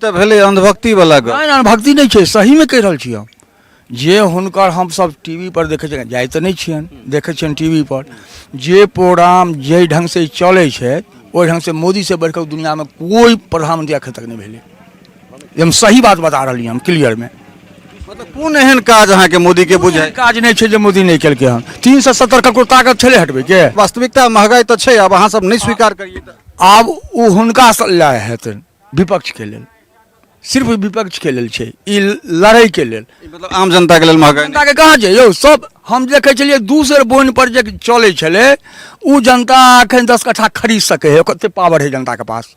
तो भेले अंधभक्ति वाला गप। नहीं अंधभक्ति नहीं है, सही में कह रहा छी हम। जे हुनकर हम सब टीवी पर देखे छियनि, जाय तो नहीं छियनि, देखे छियनि टीवी पर जे प्रोग्राम जे ढंग से चले छे ओहि ढंग से मोदी से बढ़कर दुनिया में कोई प्रधानमंत्री अखन तक नहीं भेले। हम सही बात बता रही हम क्लियर में। मतलब कोन एहन काज अहाँ के मोदी के बुझाय? काज नहीं छे जे मोदी नहीं केलकै हन। 370 करोड़ ताकत छले हटबे के। वास्तविकता महंगाई तो छे, अब अहाँ सब नहीं स्वीकार करिए तो आब ओ हुनका लाए हेतन विपक्ष के लेल, सिर्फ विपक्ष के लेल छै, ई लड़ाई के लेल। मतलब आम जनता के लेल महंगाई जनता के कहाँ छै यौ? सब हम देखे छलियै दूसरे बोन पर जे चले छले उ जनता अखन 10 कट्ठा खरीद सके है। कते पावर है जनता के पास,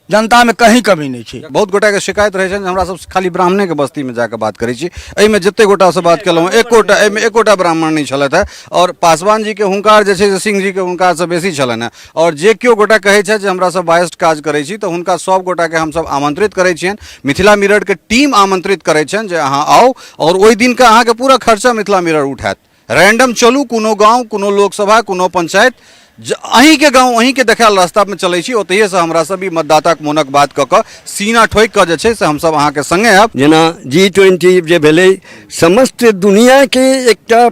जनता में कहीं कमी नहीं छै। बहुत गोटा के शिकायत रहे छन, हमरा सब खाली ब्राह्मणे के बस्ती में जाके बात करै छी। एहि में जते गोटा से बात केलहुँ एकोटा ब्राह्मण नहीं छलथि है। और पासवान जी के हुंकार जे छै से सिंह जी के हुंकार से बेसी छलनि है। और जे केओ गोटा कहै छै जे हमरा सब बायस्ड काज करै छी, तो हुनका सब गोटा के हम सब आमंत्रित करै छियनि। मिथिला मिरर के टीम आमंत्रित करै छनि जे अहाँ आउ और ओहि दिन का अहाँ के पूरा खर्चा मिथिला मिरर उठायत। रैंडम चलू, कोनो गाँव, कोनो लोकसभा, कोनो पंचायत, अहीं के गाँव अहीं के देखाल रास्ता में चलै छी। ओतहिए से हमरा सब मतदाता के मोनक बात कऽ कऽ सीना ठोकि कऽ जे छै से हम सब अहाँ के संगे आयब। जेना G20 जे भेलै, समस्त दुनिया के एकटा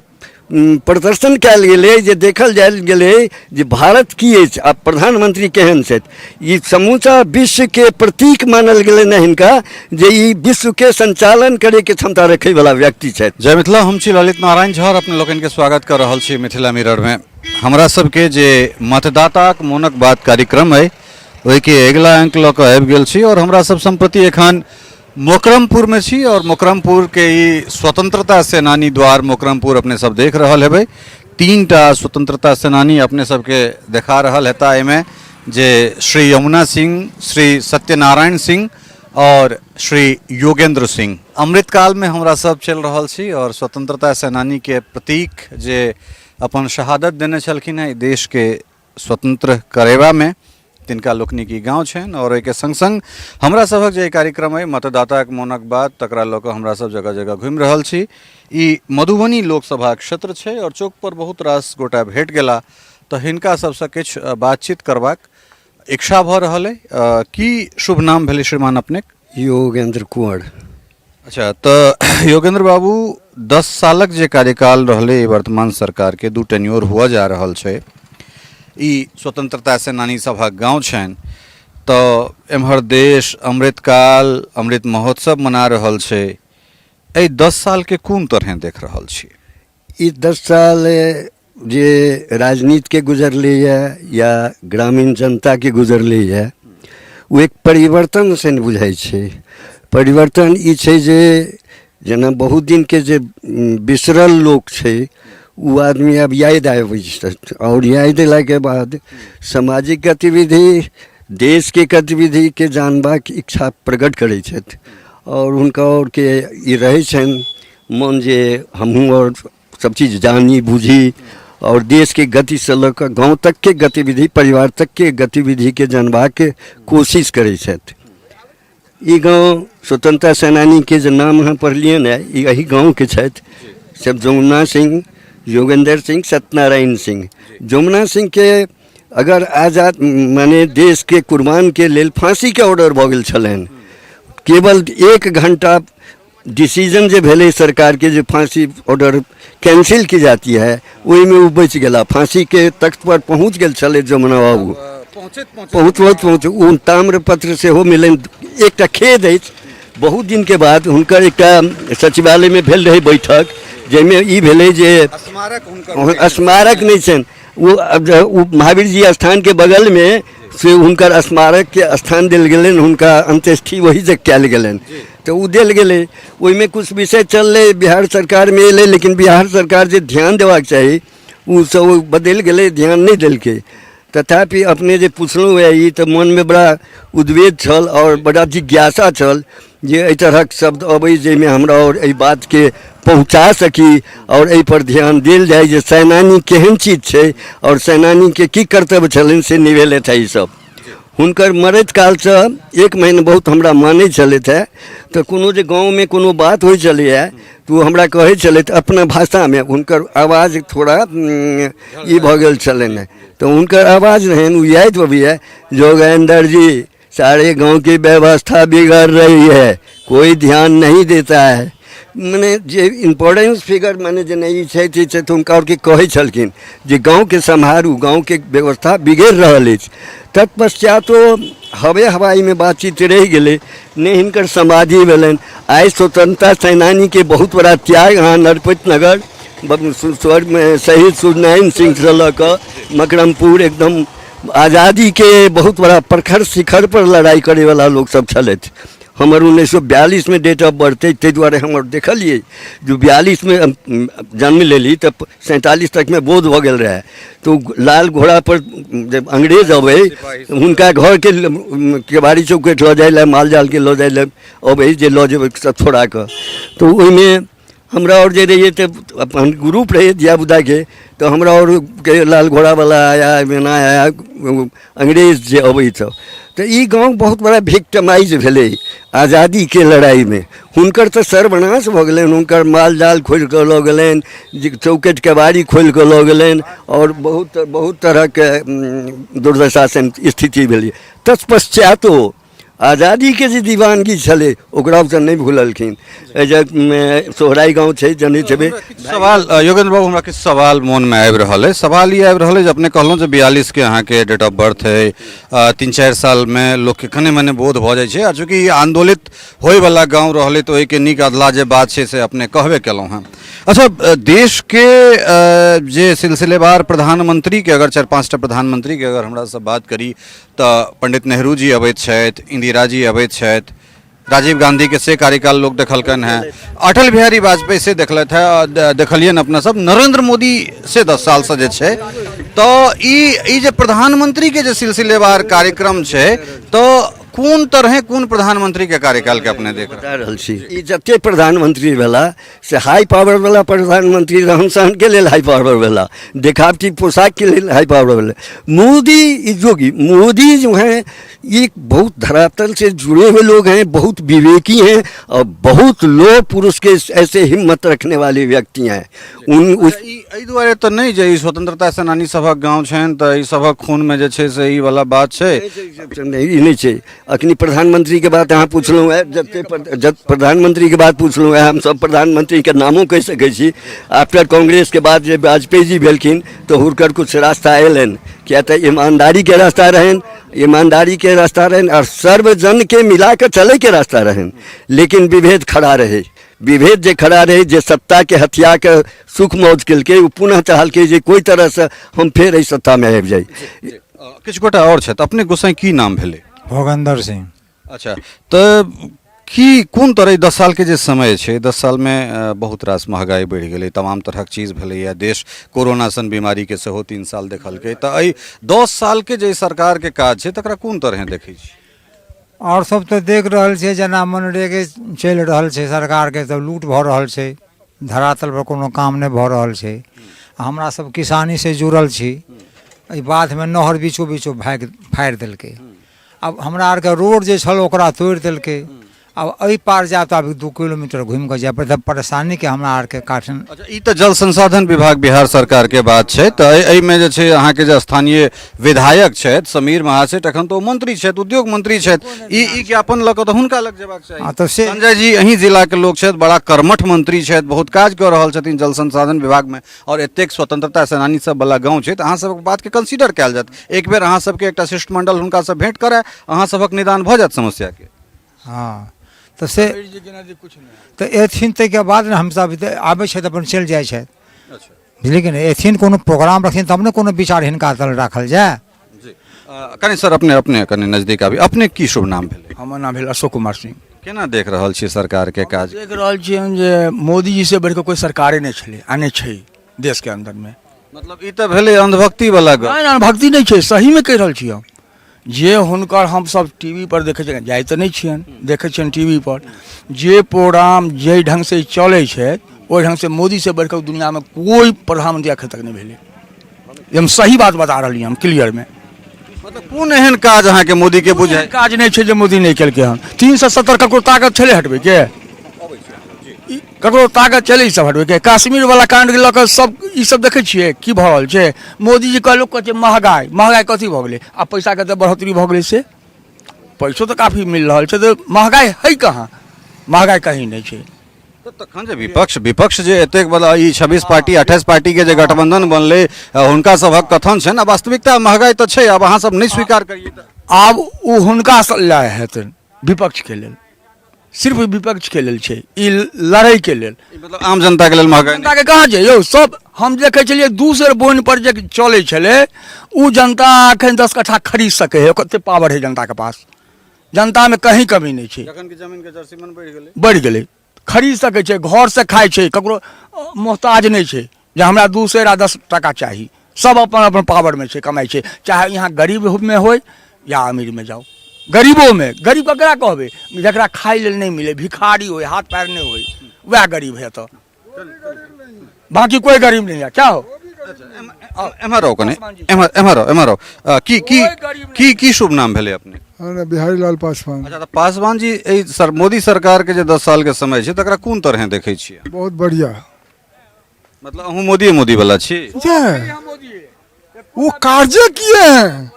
प्रदर्शन कयल गेलै जे देखल जायल गेलै जे भारत की अछि आ प्रधानमंत्री केहन छथि। ई समूचा विश्व के प्रतीक मानल गेलै ने हिनका, जे ई विश्व के संचालन करे के क्षमता रखे वाला व्यक्ति छथि। जय मिथिला, हम छी ललित नारायण झा और अपने लोगन के स्वागत कर रहल छी मिथिला मिरर में। हमरा सबके जे मतदाता के मोनक बात कार्यक्रम है ओहि के अगला अंक लऽ कऽ आबि गेल छी। और हमरा सब संप्रति एखन मोकरमपुर में छी और मोकरमपुर के ई स्वतंत्रता सेनानी द्वार मोकरमपुर अपने सब देख रहल हेबै। 3टा स्वतंत्रता सेनानी अपने सबके देखा रहल हेता एहिमे, जे श्री यमुना सिंह, श्री सत्यनारायण सिंह और श्री योगेंद्र सिंह। अमृतकाल में हमरा सब चल रहल छी और स्वतंत्रता सेनानी के प्रतीक जे अपन शहादत देने छलखिन है देश के स्वतंत्र करेबा में, तिनका लोकनि की गाँव छनि। और एहि के संग संग हमरा सबक जे कार्यक्रम है मतदाता के मोनक बात, तकरा लऽ कऽ हमरा सब जगह जगह घुमि रहल छी। ई मधुबनी लोकसभा क्षेत्र छै और चौक पर बहुत रास गोटा भेट गेला, तो हिनका सबसँ किछु बातचीत करबाक इच्छा भऽ रहल है। की शुभ नाम भेलै श्रीमान अपने? योगेंद्र कुंवर। अच्छा, तो योगेंद्र बाबू 10 सालक जे कार्यकाल रहले वर्तमान सरकार के, 2 टेन्योर हुआ जा रहल छै। ई स्वतंत्रता सेनानी सभक गाँव छनि, तो एम्हर देश अमृतकाल, अमृत महोत्सव मना रहल छै। एहि 10 साल के कोन तरह देख रहल छी? ई 10 साल जे राजनीति के गुजरले या ग्रामीण जनता के गुजरले वो एक परिवर्तन से बुझाइ छै। परिवर्तन ई छै जे जेना बहुत दिन के जे बिसरल लोक छै वो आदमी अब याद आबै छथि, और याद अयला के बाद सामाजिक गतिविधि, देश के गतिविधि के जानबाक इच्छा प्रकट करै छथि। और हुनका और के ई रहै छनि मन जे हमहूँ और सब चीज जानी बुझी और देश के गति से लऽ कऽ गाँव तक के गतिविधि, परिवार तक के गतिविधि के जानबाक कोशिश करै छथि। ई गाँव स्वतंत्रता सेनानी के जे नाम अहाँ पढ़लियै ने, ई एही गाँव के छथि सब, जमुना सिंह, योगेंद्र सिंह, सत्यनारायण सिंह। जमुना सिंह के अगर आजाद माने देश के कुर्बान के लेल फांसी के ऑर्डर भऽ गेल छलनि, केवल 1 घंटा डिसीजन जे भेले सरकार के जे फांसी ऑर्डर कैंसिल की जाती है, वही में वो बच गेला। फांसी के तख्त पर पहुंच गेल छले जमुना बाबू, पहुँच उन ताम्रपत्र से हो मिलन। एकटा खेद अछि, बहुत दिन के बाद हुनकर एकटा सचिवालय में भेल रहे बैठक, जैमे ई भेलै जे स्मारक नहीं छनि, वो महावीर जी स्थान के बगल में से हुनकर स्मारक के स्थान देल गेलनि, हुनका अंत्येष्टि वही जगह कयल गेलनि। तो वो देल गेलै, ओहिमे कुछ विषय चललै, बिहार सरकार में एलै, लेकिन बिहार सरकार जे ध्यान देबाक चाही वो सब बदलि गेलै, ध्यान नहीं देलकै। तथापि अपने जे पुछलहुँ ई तो मन में बड़ा उद्वेग छल और बड़ा जिज्ञासा छल जे एहि तरहक शब्द अबै जाहिमे हमरा और एहि बात के पहुँचा सकी और एहि पर ध्यान देल जाए जे सेनानी केहन चीज छै और सेनानी के की कर्तव्य छलनि से निवेलैत है। ई सब हुनकर मरैत काल से 1 महीना बहुत हमरा मानै छलैथ है। तो कोनो जे गाँव में कोनो बात होइ छलै है तो हमरा कहै छलैथ अपना भाषा में, हुनकर आवाज थोड़ा ई भऽ गेल छलनि है, तो हुनकर आवाज रहनि, वो याद अबैए, जोगेंद्र जी सारे गांव की व्यवस्था बिगड़ रही है, कोई ध्यान नहीं देता है। मने जे इम्पोर्टेंस फिगर मने जे नहीं छै तऽ हुनका और के कहै छलखिन जे गाँव के सम्हारू, गाँव के व्यवस्था बिगड़ रहल अछि। तत्पश्चात हवे हवाई में बातचीत रह गए, ने हिनकर समाधि भेलन। आइ स्वतंत्रता सेनानी के बहुत बड़ा त्याग अहाँ नरपत नगर स्वर्ग में शहीद सूर्यनारायण सिंह से लऽ कऽ मकरमपुर एकदम आज़ादी के बहुत बड़ा प्रखर शिखर पर लड़ाई करे वाला लोग सब छलथि। हमर 1942 में डेट ऑफ बर्थ है, ताहि दुआरे हम देखलिए जो 42 में जन्म लेली तो 47 तक में बोध भऽ गेल रहे। तो लाल घोड़ा पर जब अंग्रेज अबै हुनका घर के केवाड़ी चौकेट लऽ जाए माल जाल के लऽ जाए अबै जे लऽ जेबै सब छोड़ा कऽ। तो ओहिमे हमरा और जे रहिए तो अपन ग्रुप रहे दिया बुदा के, तो हमरा और के लाल घोड़ा वाला आया, मेना आया, अंग्रेज जे अबै सब। तो ई गाँव बहुत बड़ा विक्टिमाइज भेलै आज़ादी के लड़ाई में। हुनकर तो सर्वनाश भऽ गेलनि, हुनकर माल जाल खोलि कऽ लऽ गेलनि, चौकेट केवाड़ी खोलि कऽ लऽ गेलनि और बहुत तरह के दुर्दशा स्थिति भेलै। तत्पश्चातो आज़ादी के जे दीवानगी छलै ओकरा से नहीं भूललखिन। सोहराई गाँव छै जनै छेबै। सवाल योगेंद्र बाबू हमरा किछु सवाल मन में आबि रहल है। सवाल ये आबि रहल है जे अपने कहलहुँ जे 42 के अहाँ के डेट ऑफ बर्थ है, 3-4 साल में लोग के कने मने बोध भऽ जाइ छै। आ चूँकि आंदोलित होय वाला गाँव रहलै तो ओहिके नीक अदला जे बात छै से अपने कहबे केलहुँ हैं। अच्छा, देश के जे सिलसिलेवार प्रधानमंत्री के अगर 4-5 टा प्रधानमंत्री के अगर हमरा सब बात करी तो पंडित नेहरू जी अबैत छथि, इंदिरा जी अबैत छथि, राजीव गांधी के से कार्यकाल लोग देखलकन हैं, अटल बिहारी वाजपेयी से देखलथि है, देखलियन अपना सब, नरेंद्र मोदी से 10 साल से जे छै। तो ई जे प्रधानमंत्री के जे सिलसिलेवार कार्यक्रम छै तो कोन तरह कोन प्रधानमंत्री के कार्यकाल के अपने देख रहल छी। ई जते प्रधानमंत्री भेला से हाई पावर वाला प्रधानमंत्री रहन सहन के लेल हाई पावर भेला, देखावटी पोशाक के लेल हाई पावर भेला। मोदी जोगी मोदी जो हैं ये बहुत धरातल से जुड़े हुए लोग हैं, बहुत विवेकी हैं और बहुत लोग पुरुष के ऐसे हिम्मत रखने वाले व्यक्ति हैं। एहि दुआरे तो नहीं जे स्वतंत्रता सेनानी सभक गाँव छनि तो ई सभक खून में जे छै से ई वाला बात छै नहीं छै। अखनी प्रधानमंत्री के बात अहाँ पूछलहुँ है, जब प्रधानमंत्री के बात पूछलहुँ है, हम सब प्रधानमंत्री के नामों कह सकै छी। आफ्टर कांग्रेस के बाद जब वाजपेयी जी भेलखिन तो हुनकर कुछ रास्ता अयलनि, किया तो ईमानदारी के रास्ता रहन, ईमानदारी के रास्ता रहन और सर्वजन के मिला के चले के रास्ता रहन। लेकिन विभेद खड़ा रहे, विभेद जे खड़ा रहे, जे सत्ता के हथिया के सुख मौज केलकै ओ पुनः चाहलकै जे कोई तरह से हम फेर एहि सत्ता में आबि जाई। किछु गोटा और छथि, अपने गोसाई की नाम भेलै? भोगेंद्र सिंह। अच्छा, तो की कोन तरह 10 साल के जे समय छै, 10 साल में बहुत रास महगाई बढ़ि गेलै, तमाम तरहक चीज भेलैया, देश कोरोना सन बीमारी के सेहो 3 साल देखलकै। तो एहि 10 साल के जे सरकार के काज छै तकरा कोन तरह देखै छी? और सब तो देख रहल छै जेना मनरेगा चलि रहल छै सरकार के, तब लूट भऽ रहल छै, धरातल पर कोनो काम नहीं भऽ रहल छै। हमरा सब किसानी से जुड़ल छी, एहि बाध में नहर बीचो बीचो फाड़ि देलकै। अब हमरा आर के रोड जे छल ओकरा तोड़ि देलकै। अब एहि पार जाए तो अब 2 किलोमीटर घूम के जाए पड़ता, परेशानी के हमरा आर के काटन। अच्छा, ई तो जल संसाधन विभाग बिहार सरकार के बात छै। तो एहि में जे छै अहाँ के जे स्थानीय विधायक छथि समीर महासेठ, अखन तो मंत्री छथि, उद्योग मंत्री छथि, ई ज्ञापन लऽ कऽ तो हुनका लग जेबाक चाही। तो से संजय जी अहीं जिला के लोग छथि, बड़ा कर्मठ मंत्री छथि, बहुत काज कऽ रहल छथिन जल संसाधन विभाग में, और एतेक स्वतंत्रता सेनानी सब वाला गाँव छै, तो अहाँ सबके बात के कंसीडर कयल जायत। एक बेर अहाँ सबके एकटा शिष्टमंडल हुनका से भेंट करे, अहाँ सबक निदान भऽ जायत समस्या के। हाँ, तो से तो एथिन तै के बाद हम सब आबै छै अपन चलि जाइ छै। बुझलियै कि नहीं, एथिन कोनो प्रोग्राम रखथिन तब ने कोनो विचार हिनका तल राखल जाए। जी कनि सर अपने कनि नजदीक आबी। अपने की शुभ नाम भेलै? हमर नाम भेल अशोक कुमार सिंह। केना देख रहल छी सरकार के काज? देख रहल छियनि जे मोदी जी से बढ़ि कऽ कोई सरकारे नहीं छलै, आ नहीं छै देश के अंदर में। मतलब ई तो भेलै अंधभक्ति वाला गप। नहीं, भक्ति नहीं छै, सही में कहि रहल छी हम। जे हुनकर हम सब टीवी पर देखे छियनि, जाय तऽ नहीं छियनि, देखे छियनि टीवी पर जे प्रोग्राम जे ढंग से चलै छै ओहि ढंग से मोदी से बढ़ि कऽ दुनिया में कोई प्रधानमंत्री अखन तक नहीं भेलै। हम सही बात बता रहलियै हम क्लियर में। मतलब कोन एहन काज अहाँ के मोदी के बुझाय? काज नहीं छै जे मोदी नहीं केलकै हन। 370 ककरो ताकत छलै हटबै के, ककरो ताकत चले ई सब हटबै के। कश्मीर वाला कांड के लऽ कऽ सब ई सब देखै छियै की भऽ रहल छै। मोदी जी कहलो कहै छै महगाई, महगाई कथी भऽ गेलै? आ पैसा के तऽ बढ़ोतरी भऽ गेलै से पैसो तो काफी मिल रहा है, तो महंगाई है कहाँ, महंगाई कहीं नहीं है। तो तखन जे विपक्ष जे एतेक बड़ा ई 26 पार्टी 28 पार्टी के जे गठबंधन बनले हुनका सभक कथन छै ना, वास्तविकता महंगाई तो छै, अब अहाँ सब नहीं स्वीकार करिए त आब ओ हुनका से लड़ाई हेतन विपक्ष के लेल, सिर्फ विपक्ष के लेल छै ई लड़ाई के लेल। मतलब आम जनता के लेल महंगाई जनता के कहाँ छै यौ, सब हम देखे छलियै दूसर बोन पर जे चले छले उ जनता अखन 10 कट्ठा खरीद सके है, कते पावर है जनता के पास, जनता में कहीं कमी नहीं छै, जखन कि जमीन के जर्सीमन बढ़ गेलै, खरीद सके छै, घर से खाय छै, ककरो मोहताज नहीं छै जे हमरा 2 सेर 10 टका चाही, सब अपन अपन पावर में छै, कमाई छै, चाहे यहाँ गरीब में हो या अमीर में जाओ। गरीबों में गरीब ककरा कहबे, जकरा खाय लेल नहीं मिले, भिखारी हो, हाथ पैर नहीं हो, वह गरीब है, तो बाकी कोई गरीब नहीं है। क्या हो एम्हरो कने एम्हरो की शुभ नाम भेले अपने? हमरा बिहारी लाल पासवान। अच्छा, तो पासवान जी एहि सर मोदी सरकार के जे 10 साल के समय छै तकरा कोन तरह देखै छियै? बहुत बढ़िया। मतलब अहूँ मोदी वाला छी? वो कार्य किए हैं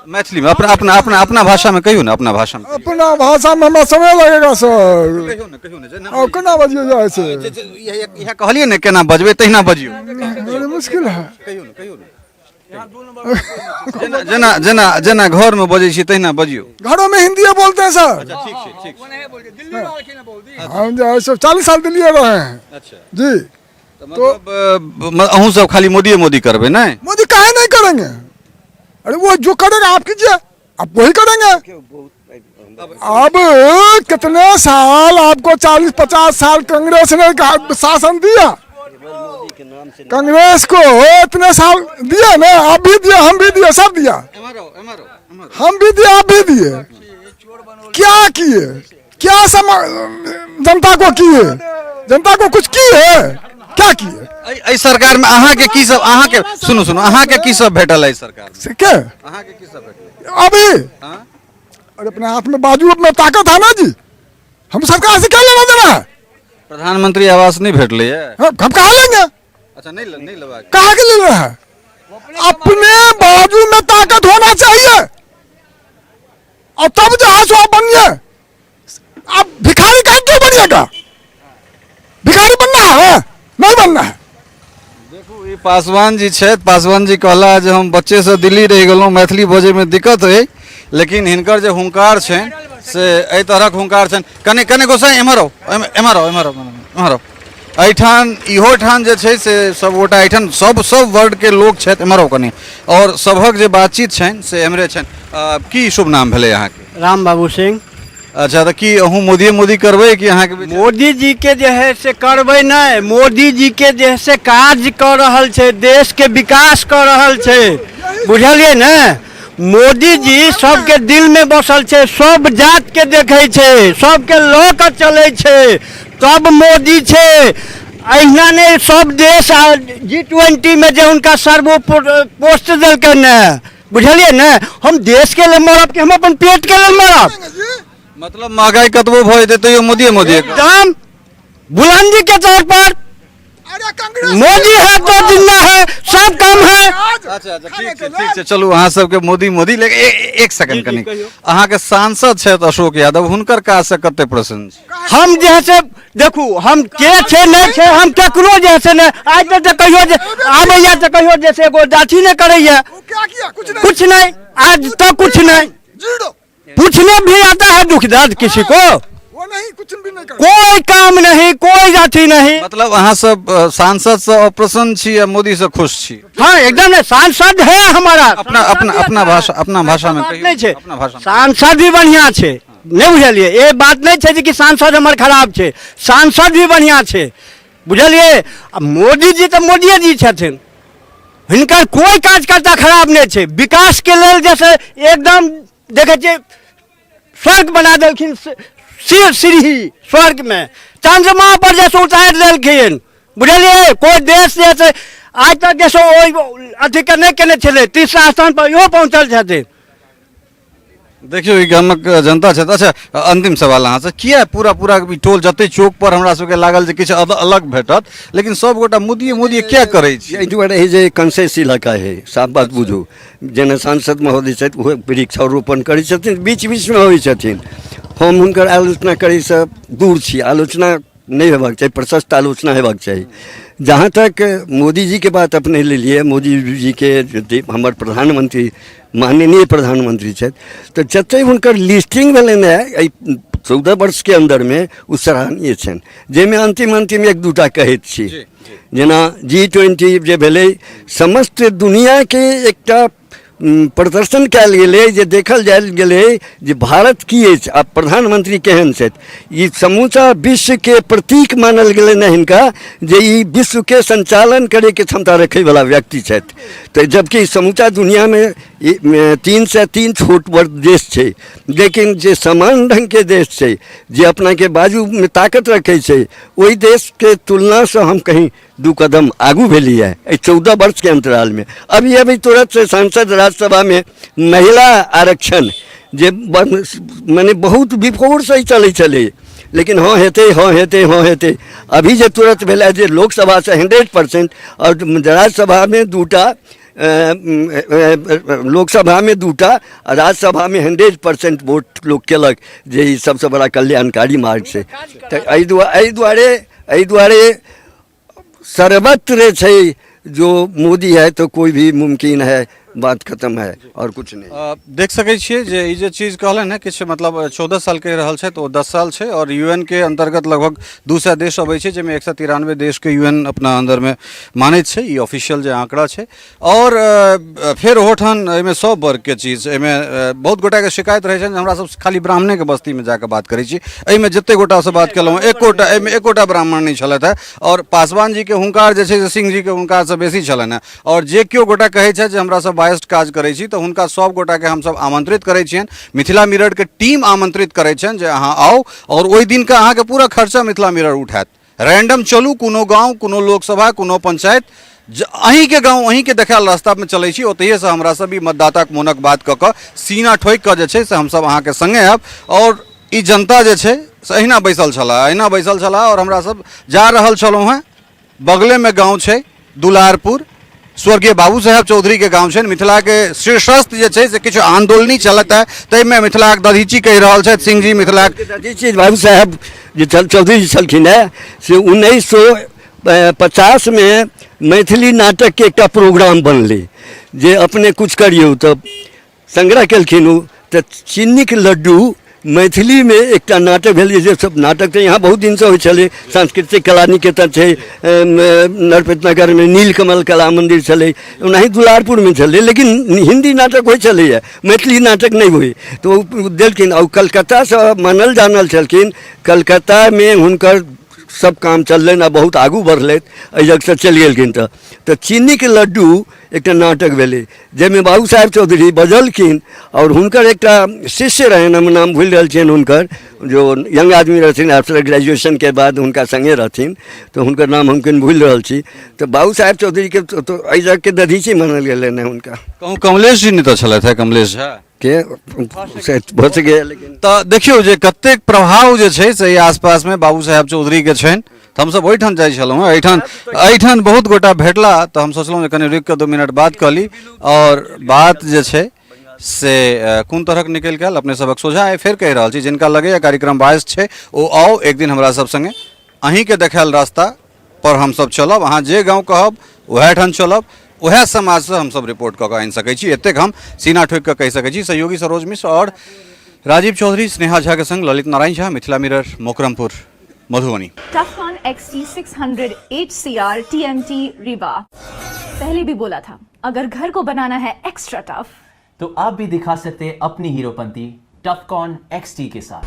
मैथिली में अपना भाषा में कहियो ना, अपना भाषा में अपना भाषा में हमरा समय लगेगा सर। कहियो ना और केना बजियो जाय छै? इहे कहलिए ने केना बजबै तहिना बजियो। बड़ी मुश्किल है। कहियो ना जेना घर में बजै छी तहिना बजियो। घरों में हिंदी बोलते हैं सर। ठीक हम जो 40 साल दिल्ली रहे हैं। अच्छा जी, मतलब अहूँ सब खाली मोदी करबे ना? मोदी काहे नहीं करेंगे? अरे वो जो करेगा आप कीजिए, आप वही करेंगे। अब कितने साल आपको 40-50 साल कांग्रेस ने शासन दिया, कांग्रेस को इतने साल दिया ना, आप भी दिए, हम भी दिए, सब दिया, हम भी दिए, आप भी दिए। क्या किए, क्या जनता को किए, जनता को कुछ किए, क्या किए? एहि सरकार में अहाँ के की सब, अहाँ के सुनो अहाँ के की सब भेटल है सरकार में? क्या अहाँ के की सब भेटल अभी? हाँ? अरे अपने हाथ में बाजू में ताकत है ना जी, हम सरकार से क्या लेना देना है? प्रधानमंत्री आवास नहीं भेटले है? हम कहाँ लेंगे? अच्छा, नहीं लगा कहाँ के ले रहा है? अपने बाजू में ताकत होना चाहिए और तब जहां सो आप बनिए। आप भिखारी कहीं क्यों बनिएगा? भिखारी बनना है? नहीं बनना है। देखो ये पासवान जी छे, पासवान जी कहला जे हम बच्चे से दिल्ली रह गेलौं, मैथिली बजे में दिक्कत है, लेकिन हिनकर जे हुंकार छै से एहि तरहक हुंकार छनि। कने गोसाई एम्हरो एहिठान इहो ठान जे छै से सब गोटा एहिठान सब वर्ड के लोग छथि एम्हरो कने, और सभक जे बातचीत छनि से एम्हरे छनि। की शुभ नाम भेलै अहाँके? राम बाबू सिंह। अच्छा, तो की अहूँ मोदी करबै कि अहाँके? मोदी जी के जे है से करबै नहीं, मोदी जी के जे है से काज कर रहल छै, देश के विकास कर रहल छै, बुझलिए ने? मोदी जी सबके दिल में बसल छै, सब जात के देखे छै, सबके लऽ कऽ चलै छै, तब मोदी छै। अहिना नहीं सब देश G20 में जे उनका सर्वो पोस्ट देलकै ने, बुझलिए ने? हम देश के लिए मरब कि हम अपन पेट के लिए मरब? मतलब महंगाई कतबो भऽ जेतै तैयो मोदी एकदम बुलंदी के तौर पर मोदी है तो जिंदा है, सब काम है। अच्छा, ठीक छै, चलू अहाँ सबके मोदी लेकिन एक सेकंड कनी, अहाँके सांसद छथि अशोक यादव, हुनकर काज से कते प्रसन्न छी? हम जैसे देखू हम के छे नहीं छे, हम केकरो जैसे नहीं, आज तक कहियो जे आबैया तो कहियो जैसे एगो दाची नहीं करैया, कुछ नहीं, आज तक कुछ नहीं, पूछने भी आता है दुख दर्द किसी को, वो नहीं, कुछ भी नहीं करता। कोई काम नहीं, कोई जाति नहीं। मतलब अहाँ सब सांसद से अप्रसन्न छी या मोदी से खुश छी? हाँ एकदम नहीं, सांसद है हमारा अपना भाषा में कहियो। नहीं छे, अपना भाषा में सांसद भी बढ़िया छे, नहीं बुझलिए? ये बात नहीं छे कि सांसद हमार खराब छे, सांसद भी बढ़िया छे, बुझलिए? मोदी जी तो मोदी जी छथिन, हिनकर कोई कार्यकर्ता खराब नहीं छे। विकास के लेल जैसे एकदम देखे छे स्वर्ग बना देलखिन, सीढ़ी स्वर्ग में चंद्रमा पर जैसे उतार देलखिन, बुझलिए? कोई देश जैसे आज तक जैसे अथी के नहीं केने छले, तीसरा स्थान पर इहो पहुंचल छथिन। देखियो ई गामक जनता छथि। अच्छा अंतिम सवाल अहाँ से, किया पूरा पूरा ई टोल जते चौक पर हमरा सबके लागल जे किछु अलग भेटत, लेकिन सब गोटा मोदी मोदी क्या करै छी? एहि दुआरे जे कंसेस इलाका है, साफ बात बुझू, जेना सांसद महोदय छथि ओहो वृक्षारोपण करै छथिन, बीच बीचमे होइ छथिन। हम हुनकर आलोचना करैसँ दूर छी, आलोचना नहीं हेबाक चाहिए, प्रशस्त आलोचना हेबाक चाहिए। जहाँ तक मोदी जी के बात अपने ले लिए, मोदी जी के हमारे प्रधानमंत्री माननीय प्रधानमंत्री छथि, तो जते हुनकर लिस्टिंग भेलनि है 14 वर्ष के अंदर में ओ सराहनीय छनि, जाहिमे अंतिम एक दूटा कहैत छी। जेना G20 जे भेलै, समस्त दुनिया के एकटा प्रदर्शन कयल गेलै, जे देखल जायल गेलै जे भारत की अछि आ प्रधानमंत्री केहन छथि। ई समूचा विश्व के प्रतीक मानल गेलै ने हिनका, जे ई विश्व के संचालन करे के क्षमता रखे वाला व्यक्ति छथि। तो जबकि समूचा दुनिया में 3 से 3 छोट बड़ देश छै, लेकिन जे समान ढंग के देश छै, जे अपना के बाजू में ताकत रखे छै, ओहि देश के तुलना से हम कहीं 2 कदम आगू भेलिए 14 वर्ष के अंतराल में। अभी तुरंत से सांसद राज्यसभा में महिला आरक्षण जे माने बहुत विफोर से ही चले, लेकिन हाँ हेते अभी जे तुरंत भेला जे लोकसभा से 100% और राज्यसभा में 2टा, लोकसभा में 2टा, राज्यसभा में 100% वोट लोग केलक, जे ई सबसे बड़ा कल्याणकारी मार्ग से। तो एहि दुआरे सर्वत्र छै जो मोदी है तो कोई भी मुमकिन है, बात खत्म है और कुछ नहीं। देख सकै छियै जे ई जे चीज कहलन है किछु मतलब 14 साल के रहल छै, तो 10 साल छै, और यूएन के अंतर्गत लगभग 200 देश अबै छै, जेमे 193 देश के यूएन अपना अंदर में मानैत छै। ई ऑफिशियल जे आंकड़ा छै। और फिर ओहोठान एहिमे 100 वर्ग के चीज, एहिमे बहुत गोटा के शिकायत रहै छै हमरा सब खाली ब्राह्मणे के बस्ती में जाके बात करै छी। एहिमे जते गोटा से बात केलहुँ एकोटा ब्राह्मण नहीं छलथि है, और पासवान जी के हुंकार जे छै, सिंह जी के हुंकार से बेसी छलनि है। और जे केओ गोटा कहै छै जे हमरा सब बायस्ड काज करै छी, तो हुनका सब गोटा के हम सब आमंत्रित करै छियनि, मिथिला मिरर के टीम आमंत्रित करै छनि जे अहाँ आउ, और ओहि दिन का अहाँ के पूरा खर्चा मिथिला मिरर उठायत। रैंडम चलू, कोनो गाँव, कोनो लोकसभा, कोनो पंचायत, अहीं के गाँव, अहीं के देखायल रास्ता में चलै छी, ओतहिए से हमरा सब ई मतदाताक मोनक बात कऽ कऽ सीना ठोकि कऽ जे छै से हम सब अहाँ के संगे आयब। और ई जनता जे छै से अहिना बैसल छला, और हमरा सब जा रहल छलहुँ हैं। बगले में गाँव छै दुलारपुर, स्वर्गीय बाबू साहेब चौधरी के गाँव छै। मिथिला के शीर्षस्थ जे छै से किछु आंदोलनी चलत है, ताहिमे मिथिलाक दधीची कहि रहल छथि सिंह जी। मिथिलाक दधीची बाबू साहेब जे चौधरी छलखिन है, से 1950 में मैथिली नाटक के एकटा प्रोग्राम बनलै, जे अपने कुछ करियौ, तो संग्रह केलखिन। ओ तो चीनी के लड्डू मैथिली में एकटा नाटक भेल, जे सब नाटक तो यहाँ बहुत दिन से होइ छलै। सांस्कृतिक कला निकेतन छै नरपत नगर में, नीलकमल कला मंदिर छलै, ओनाही दुलारपुर में छलै, लेकिन हिंदी नाटक होइ छलैए, मैथिली नाटक नहीं होइ। तो देलखिन, और कलकत्ता से मानल जानल छलखिन। कलकत्ता में हुनकर सब काम चललनि आ बहुत आगू बढ़लथि, एहि जग से चलि गेलखिन। तो चीनी के लड्डू एकटा नाटक भेलै, जाहिमे बाबू साहेब चौधरी बजलखिन, और हुनकर एकटा शिष्य रहनि, हम नाम भूलि रहल छियनि हुनकर, जो यंग आदमी रहथिन, आफ्टर ग्रेजुएशन के बाद हुनका संगे रहथिन, तो हुनकर नाम हम कनि भूलि रहल छी। तो बाबू साहेब चौधरी के तो एहि जग के दधीची मानल गेलनि हुनका। कहूँ कमलेश जी नहीं तो छलथि है, कमलेश झा के भऽ सकैए, लेकिन तो देखियो जे कतेक प्रभाव जे छै से आसपास में बाबू साहेब चौधरी के छनि। तो हम सब ओहिठाम जाइ छलहुँ, एहिठाम बहुत गोटा भेटला, तो हम सोचलहुँ जे कनि रुकि कऽ 2 मिनट बात कऽ ली। और बात जे छै से कोन तरहक निकलि गेल अपने सबक सोझा आइ फेर कहि रहल छी, जिनका लगैए कार्यक्रम बायस छै, ओ आओ एक दिन हमरा सब संगे, अहीं के देखायल रास्ता पर हम सब चलब। अहाँ जे गाँव कहब वएह ठाम चलब, वह समाज से हम सब रिपोर्ट कऽ आनि सकै छी, एतेक हम सीना ठोकि कऽ कहि सकै छी। सहयोगी सरोज मिश्र और राजीव चौधरी, स्नेहा झा के संग Lalit Narayan Jha, Mithila mirror, मोकरमपुर, Madhubani. टफकॉन XT 600 HCR TMT Rewa. पहले भी बोला था, अगर घर को बनाना है एक्स्ट्रा टफ, तो आप भी दिखा सकते हैं अपनी हीरोपंती टफकॉन XT के साथ।